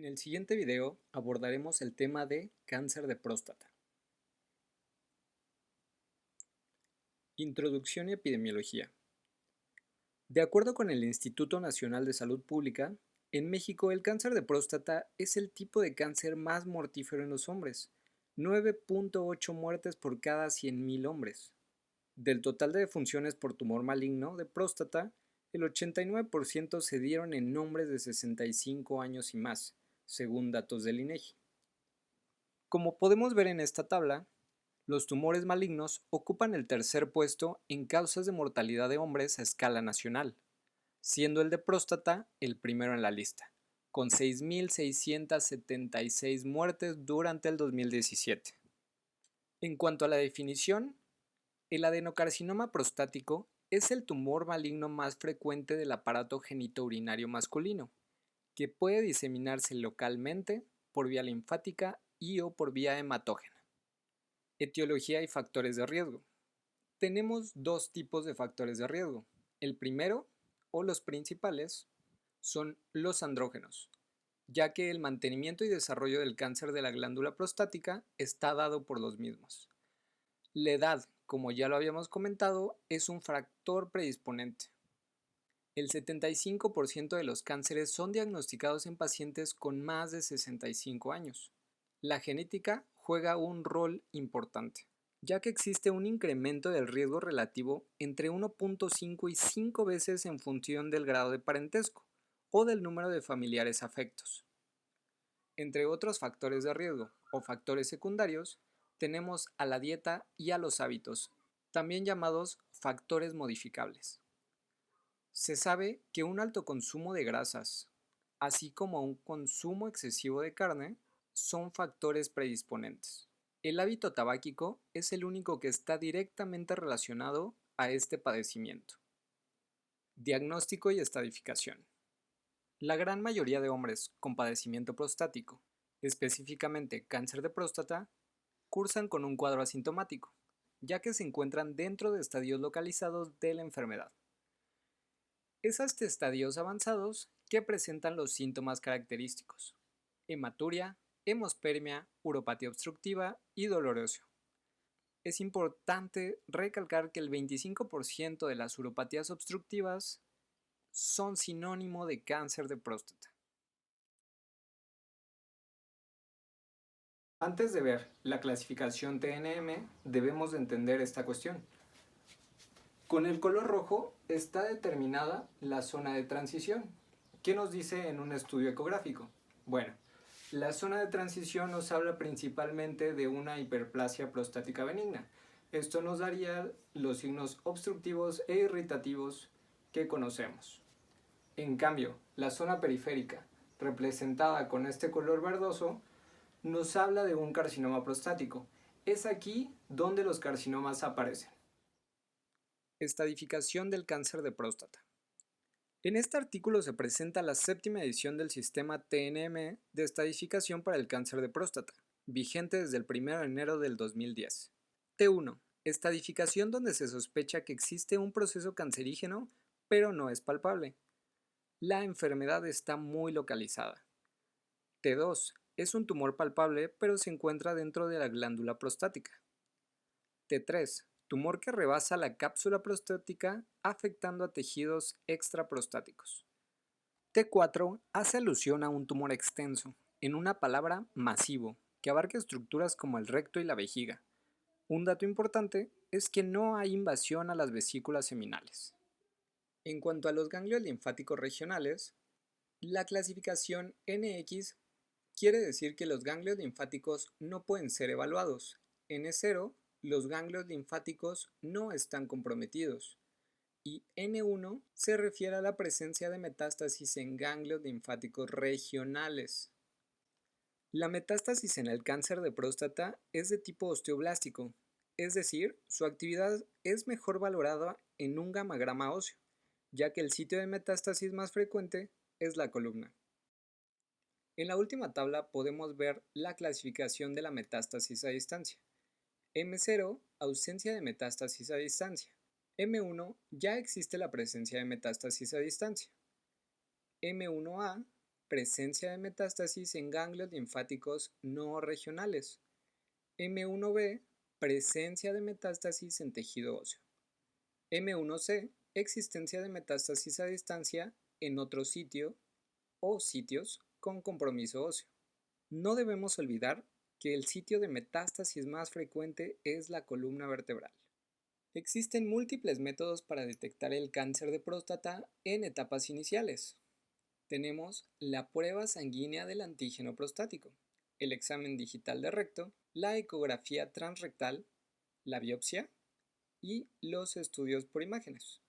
En el siguiente video abordaremos el tema de cáncer de próstata. Introducción y epidemiología. De acuerdo con el Instituto Nacional de Salud Pública, en México el cáncer de próstata es el tipo de cáncer más mortífero en los hombres, 9.8 muertes por cada 100.000 hombres. Del total de defunciones por tumor maligno de próstata, el 89% se dieron en hombres de 65 años y más, según datos del INEGI. Como podemos ver en esta tabla, los tumores malignos ocupan el tercer puesto en causas de mortalidad de hombres a escala nacional, siendo el de próstata el primero en la lista, con 6.676 muertes durante el 2017. En cuanto a la definición, el adenocarcinoma prostático es el tumor maligno más frecuente del aparato genitourinario masculino, que puede diseminarse localmente por vía linfática y o por vía hematógena. Etiología y factores de riesgo. Tenemos dos tipos de factores de riesgo. El primero, o los principales, son los andrógenos, ya que el mantenimiento y desarrollo del cáncer de la glándula prostática está dado por los mismos. La edad, como ya lo habíamos comentado, es un factor predisponente. El 75% de los cánceres son diagnosticados en pacientes con más de 65 años. La genética juega un rol importante, ya que existe un incremento del riesgo relativo entre 1.5 y 5 veces en función del grado de parentesco o del número de familiares afectos. Entre otros factores de riesgo o factores secundarios, tenemos a la dieta y a los hábitos, también llamados factores modificables. Se sabe que un alto consumo de grasas, así como un consumo excesivo de carne, son factores predisponentes. El hábito tabáquico es el único que está directamente relacionado a este padecimiento. Diagnóstico y estadificación. La gran mayoría de hombres con padecimiento prostático, específicamente cáncer de próstata, cursan con un cuadro asintomático, ya que se encuentran dentro de estadios localizados de la enfermedad. Es hasta estadios avanzados que presentan los síntomas característicos: hematuria, hemospermia, uropatía obstructiva y dolor óseo. Es importante recalcar que el 25% de las uropatías obstructivas son sinónimo de cáncer de próstata. Antes de ver la clasificación TNM, debemos de entender esta cuestión. Con el color rojo está determinada la zona de transición. ¿Qué nos dice en un estudio ecográfico? Bueno, la zona de transición nos habla principalmente de una hiperplasia prostática benigna. Esto nos daría los signos obstructivos e irritativos que conocemos. En cambio, la zona periférica, representada con este color verdoso, nos habla de un carcinoma prostático. Es aquí donde los carcinomas aparecen. Estadificación del cáncer de próstata. En este artículo se presenta la séptima edición del sistema TNM de estadificación para el cáncer de próstata, vigente desde el 1 de enero del 2010. T1. Estadificación donde se sospecha que existe un proceso cancerígeno, pero no es palpable. La enfermedad está muy localizada. T2. Es un tumor palpable, pero se encuentra dentro de la glándula prostática. T3. Tumor que rebasa la cápsula prostática afectando a tejidos extraprostáticos. T4 hace alusión a un tumor extenso, en una palabra masivo, que abarca estructuras como el recto y la vejiga. Un dato importante es que no hay invasión a las vesículas seminales. En cuanto a los ganglios linfáticos regionales, la clasificación NX quiere decir que los ganglios linfáticos no pueden ser evaluados. N0, los ganglios linfáticos no están comprometidos. Y N1 se refiere a la presencia de metástasis en ganglios linfáticos regionales. La metástasis en el cáncer de próstata es de tipo osteoblástico, es decir, su actividad es mejor valorada en un gamagrama óseo, ya que el sitio de metástasis más frecuente es la columna. En la última tabla podemos ver la clasificación de la metástasis a distancia. M0, ausencia de metástasis a distancia. M1, ya existe la presencia de metástasis a distancia. M1A, presencia de metástasis en ganglios linfáticos no regionales. M1b, presencia de metástasis en tejido óseo. M1c, existencia de metástasis a distancia en otro sitio o sitios con compromiso óseo. No debemos olvidar que el sitio de metástasis más frecuente es la columna vertebral. Existen múltiples métodos para detectar el cáncer de próstata en etapas iniciales. Tenemos la prueba sanguínea del antígeno prostático, el examen digital de recto, la ecografía transrectal, la biopsia y los estudios por imágenes.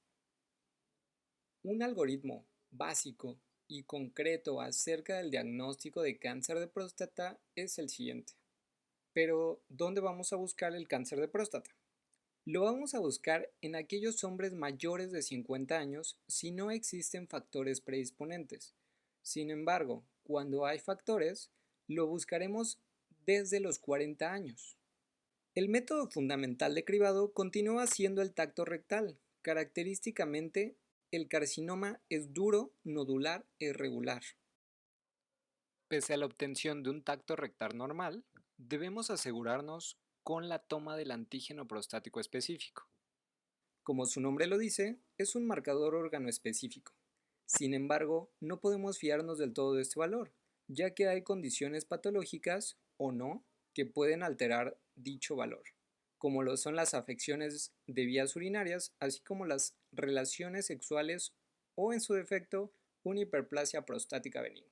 Un algoritmo básico y concreto acerca del diagnóstico de cáncer de próstata es el siguiente. Pero, ¿dónde vamos a buscar el cáncer de próstata? Lo vamos a buscar en aquellos hombres mayores de 50 años si no existen factores predisponentes. Sin embargo, cuando hay factores, lo buscaremos desde los 40 años. El método fundamental de cribado continúa siendo el tacto rectal. Característicamente, el carcinoma es duro, nodular e irregular. Pese a la obtención de un tacto rectal normal, debemos asegurarnos con la toma del antígeno prostático específico. Como su nombre lo dice, es un marcador organoespecífico. Sin embargo, no podemos fiarnos del todo de este valor, ya que hay condiciones patológicas o no que pueden alterar dicho valor, como lo son las afecciones de vías urinarias, así como las relaciones sexuales o, en su defecto, una hiperplasia prostática benigna.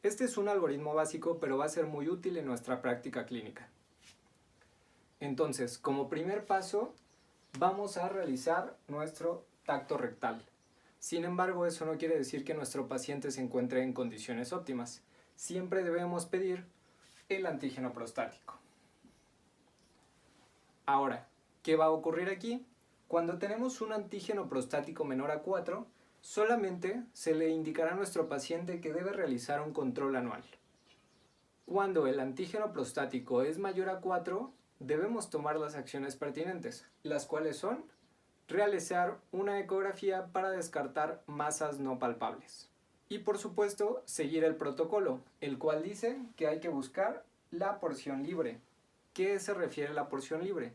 Este es un algoritmo básico, pero va a ser muy útil en nuestra práctica clínica. Entonces, como primer paso, vamos a realizar nuestro tacto rectal. Sin embargo, eso no quiere decir que nuestro paciente se encuentre en condiciones óptimas. Siempre debemos pedir el antígeno prostático. Ahora, ¿qué va a ocurrir aquí? Cuando tenemos un antígeno prostático menor a 4, solamente se le indicará a nuestro paciente que debe realizar un control anual. Cuando el antígeno prostático es mayor a 4, debemos tomar las acciones pertinentes, las cuales son realizar una ecografía para descartar masas no palpables. Y por supuesto, seguir el protocolo, el cual dice que hay que buscar la porción libre. ¿Qué se refiere a la porción libre?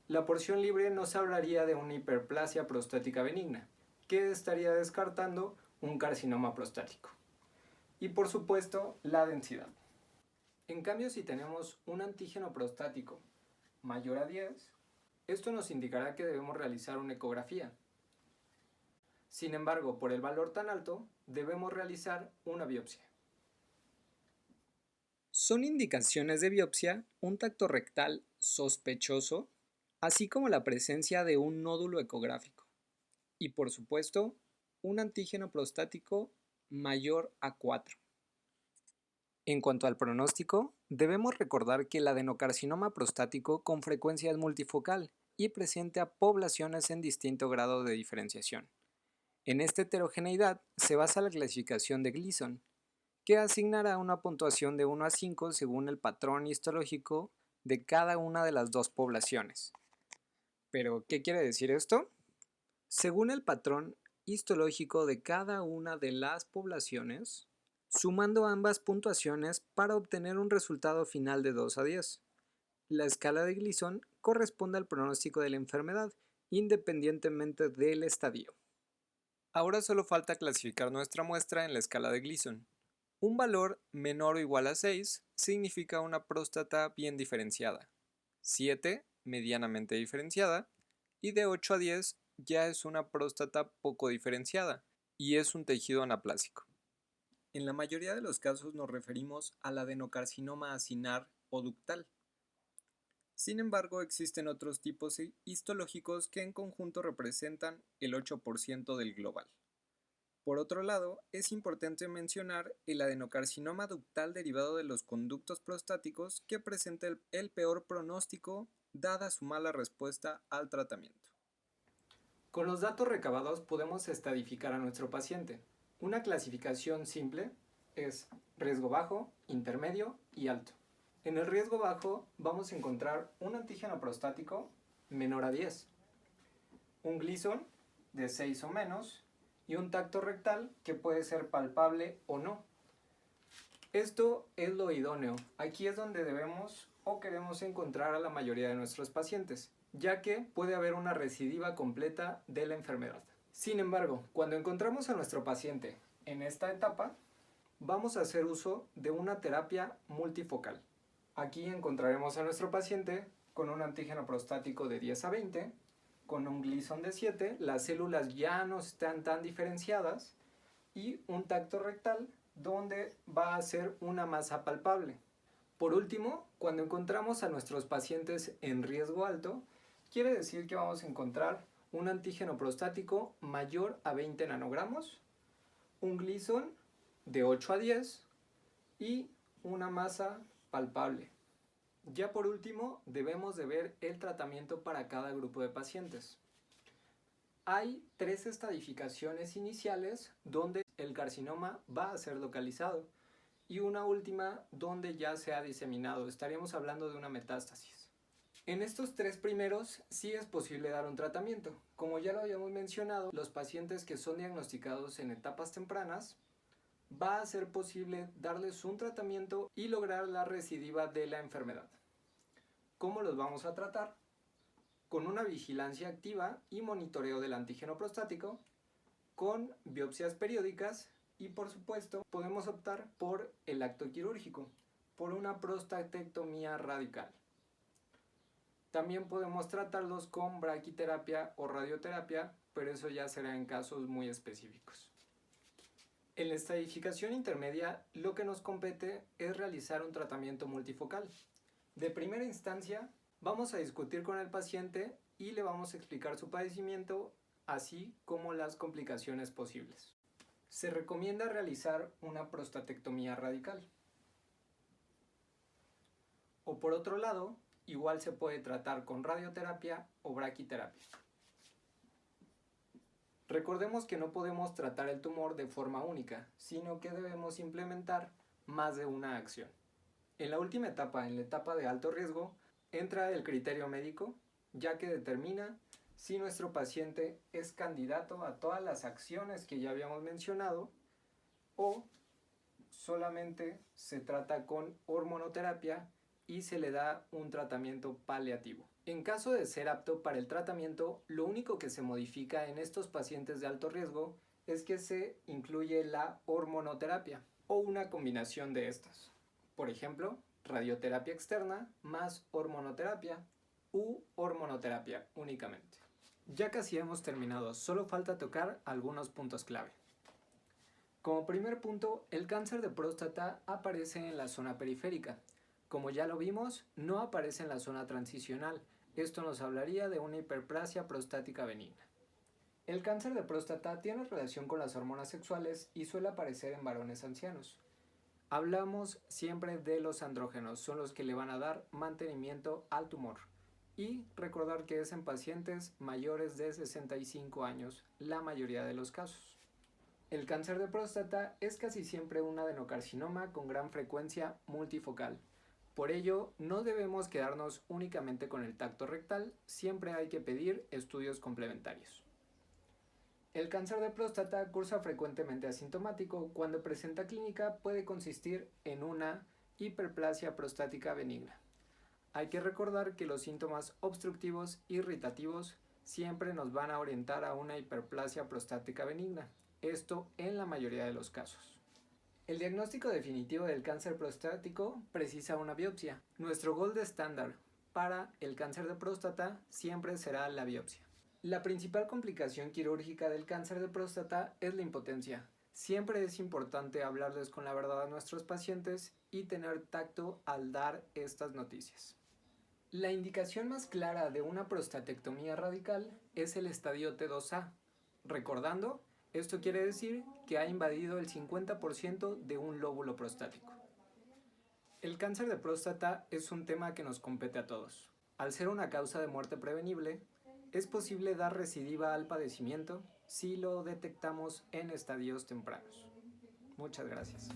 La porción libre nos hablaría de una hiperplasia prostática benigna, que estaría descartando un carcinoma prostático. Y por supuesto, la densidad. En cambio, si tenemos un antígeno prostático mayor a 10, esto nos indicará que debemos realizar una ecografía. Sin embargo, por el valor tan alto, debemos realizar una biopsia. Son indicaciones de biopsia un tacto rectal sospechoso, así como la presencia de un nódulo ecográfico. Y por supuesto, un antígeno prostático mayor a 4. En cuanto al pronóstico, debemos recordar que el adenocarcinoma prostático con frecuencia es multifocal y presenta poblaciones en distinto grado de diferenciación. En esta heterogeneidad se basa la clasificación de Gleason, que asignará una puntuación de 1 a 5 según el patrón histológico de cada una de las dos poblaciones. ¿Pero qué quiere decir esto? Según el patrón histológico de cada una de las poblaciones, sumando ambas puntuaciones para obtener un resultado final de 2 a 10. La escala de Gleason corresponde al pronóstico de la enfermedad, independientemente del estadio. Ahora solo falta clasificar nuestra muestra en la escala de Gleason. Un valor menor o igual a 6 significa una próstata bien diferenciada, 7 medianamente diferenciada y de 8 a 10 ya es una próstata poco diferenciada y es un tejido anaplásico. En la mayoría de los casos nos referimos al adenocarcinoma acinar o ductal. Sin embargo, existen otros tipos histológicos que en conjunto representan el 8% del global. Por otro lado, es importante mencionar el adenocarcinoma ductal derivado de los conductos prostáticos que presenta el peor pronóstico dada su mala respuesta al tratamiento. Con los datos recabados podemos estadificar a nuestro paciente. Una clasificación simple es riesgo bajo, intermedio y alto. En el riesgo bajo vamos a encontrar un antígeno prostático menor a 10, un Gleason de 6 o menos y un tacto rectal que puede ser palpable o no. Esto es lo idóneo. Aquí es donde debemos o queremos encontrar a la mayoría de nuestros pacientes, ya que puede haber una recidiva completa de la enfermedad. Sin embargo, cuando encontramos a nuestro paciente en esta etapa, vamos a hacer uso de una terapia multifocal. Aquí encontraremos a nuestro paciente con un antígeno prostático de 10 a 20, con un Gleason de 7, las células ya no están tan diferenciadas, y un tacto rectal donde va a ser una masa palpable. Por último, cuando encontramos a nuestros pacientes en riesgo alto, quiere decir que vamos a encontrar un antígeno prostático mayor a 20 nanogramos, un Gleason de 8 a 10 y una masa palpable. Ya por último, debemos de ver el tratamiento para cada grupo de pacientes. Hay 3 estadificaciones iniciales donde el carcinoma va a ser localizado y una última donde ya se ha diseminado. Estaríamos hablando de una metástasis. En estos 3 primeros sí es posible dar un tratamiento. Como ya lo habíamos mencionado, los pacientes que son diagnosticados en etapas tempranas va a ser posible darles un tratamiento y lograr la recidiva de la enfermedad. ¿Cómo los vamos a tratar? Con una vigilancia activa y monitoreo del antígeno prostático, con biopsias periódicas y por supuesto podemos optar por el acto quirúrgico, por una prostatectomía radical. También podemos tratarlos con braquiterapia o radioterapia, pero eso ya será en casos muy específicos. En la estadificación intermedia, lo que nos compete es realizar un tratamiento multifocal. De primera instancia, vamos a discutir con el paciente y le vamos a explicar su padecimiento, así como las complicaciones posibles. Se recomienda realizar una prostatectomía radical. O por otro lado, igual se puede tratar con radioterapia o braquiterapia. Recordemos que no podemos tratar el tumor de forma única, sino que debemos implementar más de una acción. En la última etapa, en la etapa de alto riesgo, entra el criterio médico, ya que determina si nuestro paciente es candidato a todas las acciones que ya habíamos mencionado o solamente se trata con hormonoterapia y se le da un tratamiento paliativo. En caso de ser apto para el tratamiento, lo único que se modifica en estos pacientes de alto riesgo es que se incluye la hormonoterapia o una combinación de estas. Por ejemplo, radioterapia externa más hormonoterapia u hormonoterapia únicamente. Ya casi hemos terminado, solo falta tocar algunos puntos clave. Como primer punto, el cáncer de próstata aparece en la zona periférica. Como ya lo vimos, no aparece en la zona transicional. Esto nos hablaría de una hiperplasia prostática benigna. El cáncer de próstata tiene relación con las hormonas sexuales y suele aparecer en varones ancianos. Hablamos siempre de los andrógenos, son los que le van a dar mantenimiento al tumor. Y recordar que es en pacientes mayores de 65 años, la mayoría de los casos. El cáncer de próstata es casi siempre un adenocarcinoma con gran frecuencia multifocal. Por ello, no debemos quedarnos únicamente con el tacto rectal, siempre hay que pedir estudios complementarios. El cáncer de próstata cursa frecuentemente asintomático. Cuando presenta clínica puede consistir en una hiperplasia prostática benigna. Hay que recordar que los síntomas obstructivos irritativos siempre nos van a orientar a una hiperplasia prostática benigna, esto en la mayoría de los casos. El diagnóstico definitivo del cáncer prostático precisa una biopsia. Nuestro gold estándar para el cáncer de próstata siempre será la biopsia. La principal complicación quirúrgica del cáncer de próstata es la impotencia. Siempre es importante hablarles con la verdad a nuestros pacientes y tener tacto al dar estas noticias. La indicación más clara de una prostatectomía radical es el estadio T2A. Recordando, esto quiere decir que ha invadido el 50% de un lóbulo prostático. El cáncer de próstata es un tema que nos compete a todos. Al ser una causa de muerte prevenible, es posible dar recidiva al padecimiento si lo detectamos en estadios tempranos. Muchas gracias.